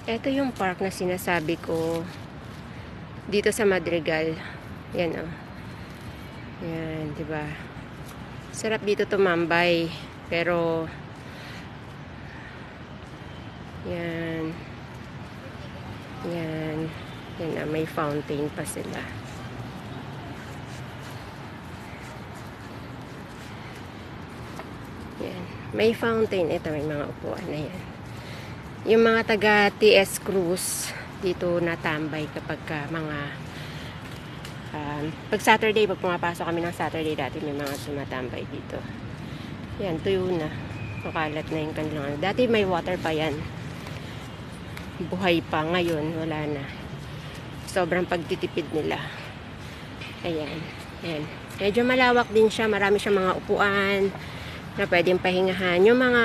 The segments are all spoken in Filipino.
Ito yung park na sinasabi ko dito sa Madrigal. Yan oh. Yan, 'di ba? Sarap dito tumambay, pero yan. Yan. Yan na, may fountain pa sila. Yan. May fountain. Ito, may mga upuan na yan. Yung mga taga TS Cruz dito natambay kapag mga pag Saturday, pag pumapasok kami ng Saturday dati, may mga tumatambay dito. Yan, tuyo na. Makalat na yung kanilang. Dati may water pa yan. Buhay pa. Ngayon, wala na. Sobrang pagtitipid nila. Ayan. Ayan. Medyo malawak din siya. Marami siyang mga upuan na pwedeng pahingahan. Yung mga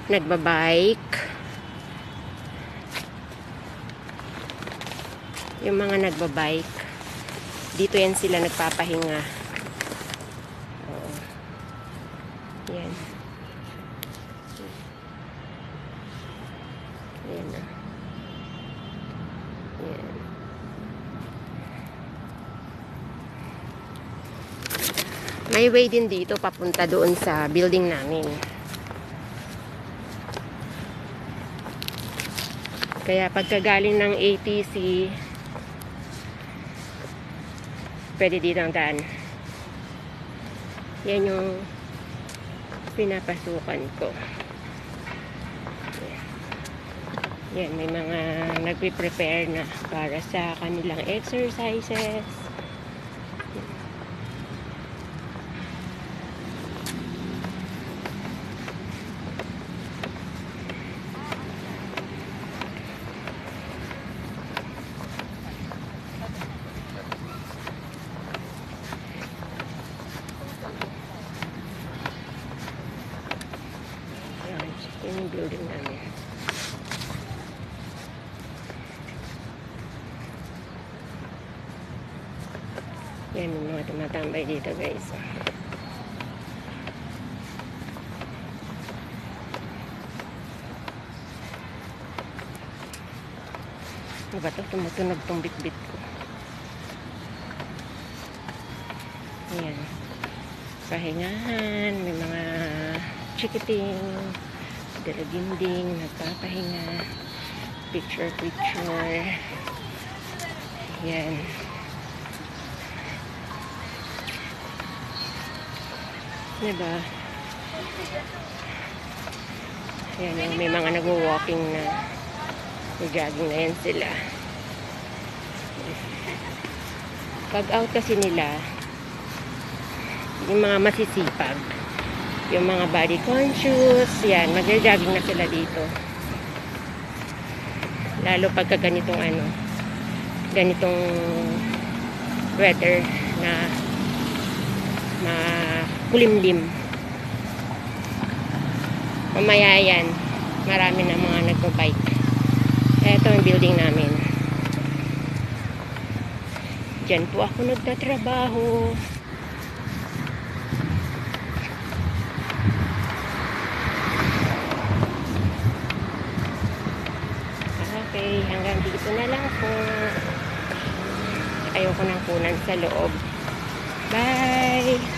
nagbabike, yung mga nagbabike, dito yan sila nagpapahinga. Oo. Yan. Yan na. Yan. May way din dito papunta doon sa building namin. Kaya pagkagaling ng ATC, pwede dito ang daan. Yan yung pinapasukan ko. Yan, may mga nagpe-prepare na para sa kanilang exercises. Yan yung building namin. Yan yung mga tumatambay dito, guys. Ano ba ito? Tumutunog tong bitbit ko. Ayan. Pahingahan. May mga chikiting, dalaginding, nagpapahinga, picture. Yan. Diba? Yan, may mga nagwo-walking na, nag-jogging na yan sila. Pag out kasi nila, yung mga masisipag, yung mga body conscious, yan, mag-jogging na sila dito. Lalo pagka ganitong ganitong weather na kulimlim. Mamaya yan, marami na mga nagpo-bike. Ito ang building namin. Diyan po ako nagtatrabaho. Okay, hanggang dito na lang po. Ayoko nang punan sa loob. Bye!